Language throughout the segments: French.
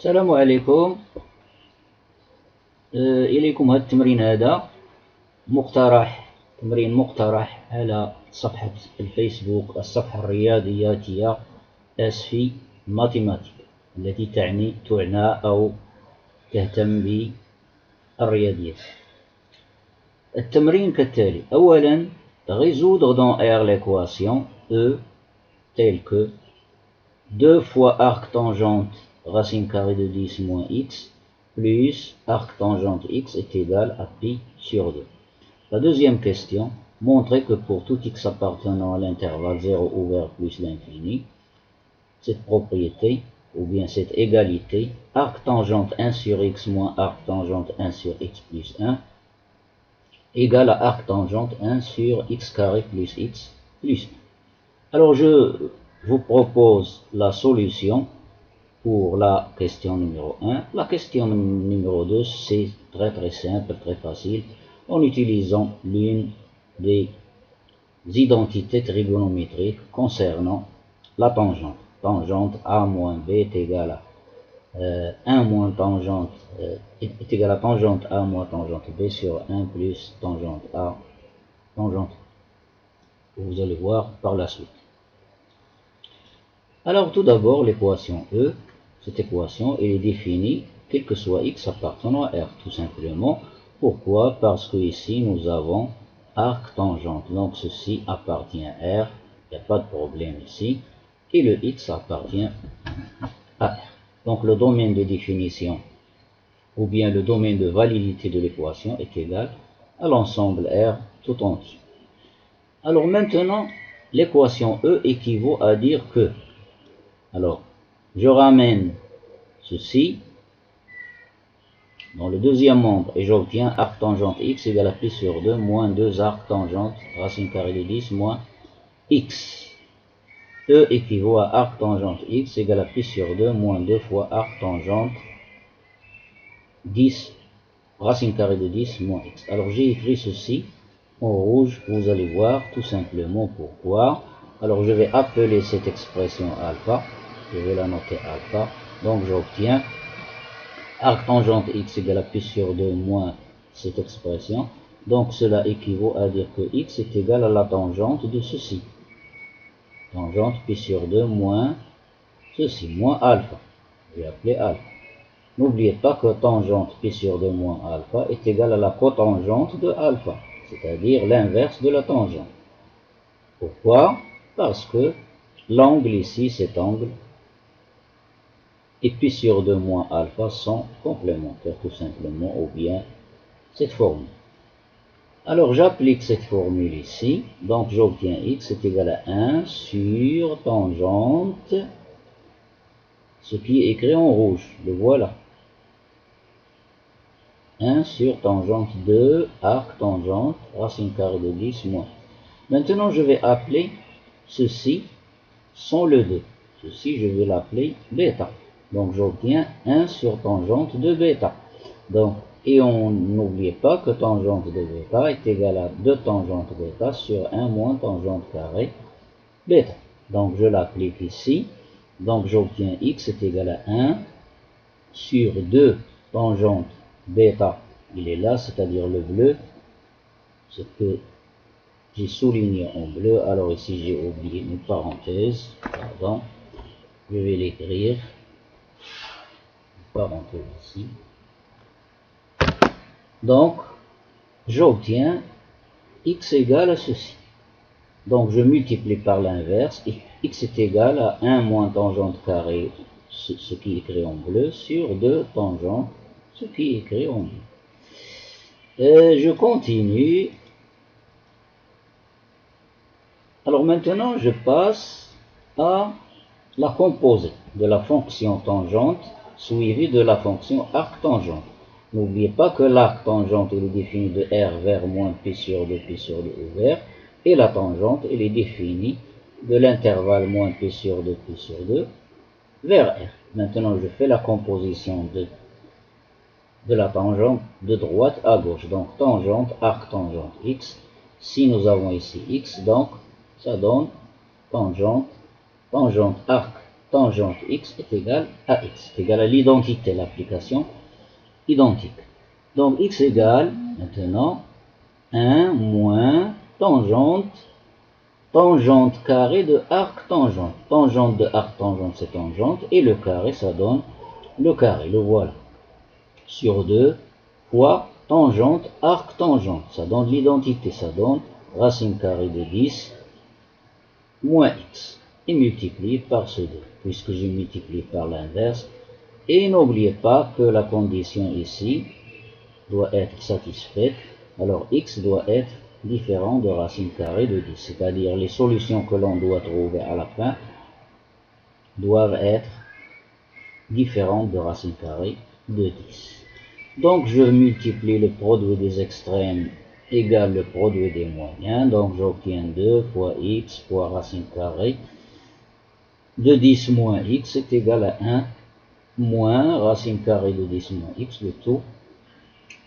السلام عليكم. إليكم هذا التمرين هذا تمرين مقترح على صفحة الفيسبوك، الصفحة الرياضية هي أسفي ماتيماتيك التي تعنى أو تهتم بالرياضيات. التمرين كالتالي: أولا résoudre dans R l'équation E telle que 2 fois arc tangente racine carrée de 10 moins x plus arc tangente x est égal à pi sur 2. La deuxième question: montrer que pour tout x appartenant à l'intervalle 0 ouvert plus l'infini, cette propriété ou bien cette égalité arc tangente 1 sur x moins arc tangente 1 sur x plus 1 égale à arc tangente 1 sur x carré plus x plus 1. Alors je vous propose la solution pour la question numéro 1. La question numéro 2, c'est très simple, très facile, en utilisant l'une des identités trigonométriques concernant la tangente. Tangente A moins B est égal à 1 moins tangente est égal à tangente A moins tangente B sur 1 plus tangente A tangente. Vous allez voir par la suite. Alors tout d'abord, l'équation E, cette équation, elle est définie quel que soit x appartenant à R, tout simplement. Pourquoi? Parce que ici nous avons arc tangente, donc ceci appartient à R, il n'y a pas de problème ici, et le x appartient à R. Donc le domaine de définition, ou bien le domaine de validité de l'équation est égal à l'ensemble R tout en dessous. Alors maintenant, l'équation E équivaut à dire que, alors je ramène ceci dans le deuxième membre et j'obtiens arc tangente x égale à pi sur 2 moins 2 arc tangente racine carrée de 10 moins x. E équivaut à arc tangente x égale à pi sur 2 moins 2 fois arc tangente 10 racine carrée de 10 moins x. Alors j'ai écrit ceci en rouge, vous allez voir tout simplement pourquoi. Alors je vais appeler cette expression alpha, je vais la noter alpha, donc j'obtiens arc tangente x égale à pi sur 2 moins cette expression, donc cela équivaut à dire que x est égal à la tangente de ceci, tangente pi sur 2 moins ceci, moins alpha, je vais appeler alpha. N'oubliez pas que tangente pi sur 2 moins alpha est égal à la cotangente de alpha, c'est-à-dire l'inverse de la tangente. Pourquoi? Parce que l'angle ici, cet angle, et pi sur 2 moins alpha sont complémentaires tout simplement, ou bien cette formule. Alors j'applique cette formule ici, donc j'obtiens x est égal à 1 sur tangente, ce qui est écrit en rouge, le voilà. 1 sur tangente 2 arc tangente racine carrée de 10 moins. Maintenant je vais appeler ceci sans le 2. Ceci je vais l'appeler bêta. Donc j'obtiens 1 sur tangente de bêta. Donc, et on n'oublie pas que tangente de bêta est égal à 2 tangente bêta sur 1 moins tangente carré bêta. Donc je l'applique ici. Donc j'obtiens x est égal à 1 sur 2 tangente bêta. Il est là, c'est-à-dire le bleu. Ce que j'ai souligné en bleu. Alors ici j'ai oublié une parenthèse. Pardon. Je vais l'écrire. Parenthèse ici. Donc, j'obtiens x égale à ceci. Donc, je multiplie par l'inverse. Et x est égal à 1 moins tangente carrée, ce qui est écrit en bleu, sur 2 tangente, ce qui est écrit en bleu. Et je continue. Alors maintenant, je passe à la composée de la fonction tangente suivie de la fonction arc tangente. N'oubliez pas que l'arc tangente est défini de R vers moins pi sur 2 ouvert, et la tangente elle est définie de l'intervalle moins pi sur 2 vers R. Maintenant je fais la composition de la tangente de droite à gauche. Donc tangente arc tangente x. Si nous avons ici x, donc ça donne tangente arc tangente x est égal à x, est égal à l'identité, l'application identique. Donc x égale maintenant 1 moins tangente carré de arc tangente. Tangente de arc tangente, c'est tangente, et le carré, ça donne le carré, le voilà. Sur 2 fois tangente arc tangente, ça donne l'identité, ça donne racine carrée de 10 moins x, et multiplié par ce 2, puisque j'ai multiplié par l'inverse. Et n'oubliez pas que la condition ici doit être satisfaite, alors x doit être différent de racine carrée de 10, c'est-à-dire les solutions que l'on doit trouver à la fin doivent être différentes de racine carrée de 10. Donc je multiplie le produit des extrêmes égale le produit des moyens, donc j'obtiens 2 fois x fois racine carrée de 10 moins x est égal à 1 moins racine carrée de 10 moins x, le tout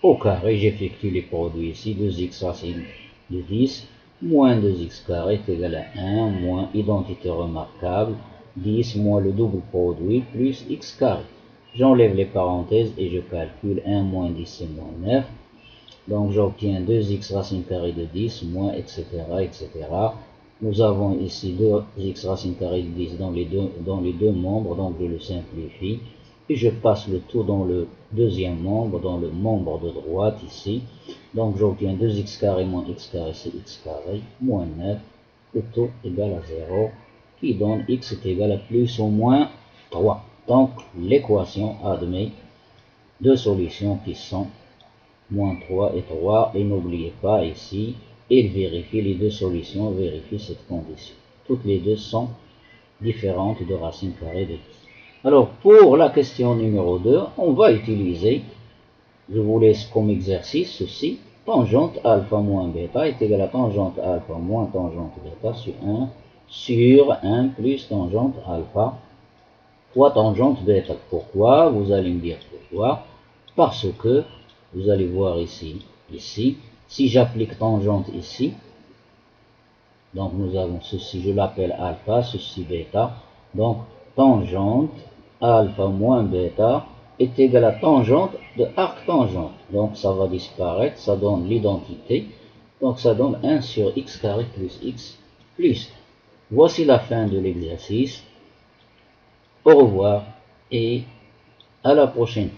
au carré. J'effectue les produits ici, 2x racine de 10 moins 2x carré est égal à 1 moins identité remarquable, 10 moins le double produit plus x carré. J'enlève les parenthèses et je calcule 1 moins 10 c'est moins 9. Donc j'obtiens 2x racine carrée de 10 moins etc. etc. Nous avons ici 2x racine carrée de 10 dans les deux membres, donc je le simplifie. Et je passe le tout dans le deuxième membre, dans le membre de droite ici. Donc j'obtiens 2x carré moins x carré, c'est x carré, moins 9, le tout égal à 0, qui donne x est égal à plus ou moins 3. Donc l'équation admet deux solutions qui sont moins 3 et 3. Et n'oubliez pas ici, il vérifie les deux solutions, vérifie cette condition. Toutes les deux sont différentes de racine carrée de 10. Alors, pour la question numéro 2, on va utiliser, je vous laisse comme exercice ceci, tangente alpha moins bêta est égal à tangente alpha moins tangente bêta sur 1 plus tangente alpha fois tangente bêta. Pourquoi? Vous allez me dire pourquoi. Parce que, vous allez voir ici, si j'applique tangente ici, donc nous avons ceci, je l'appelle alpha, ceci bêta, donc tangente alpha moins bêta est égal à tangente de arc tangente. Donc ça va disparaître, ça donne l'identité. Donc ça donne 1 sur x carré plus x plus. Voici la fin de l'exercice. Au revoir et à la prochaine.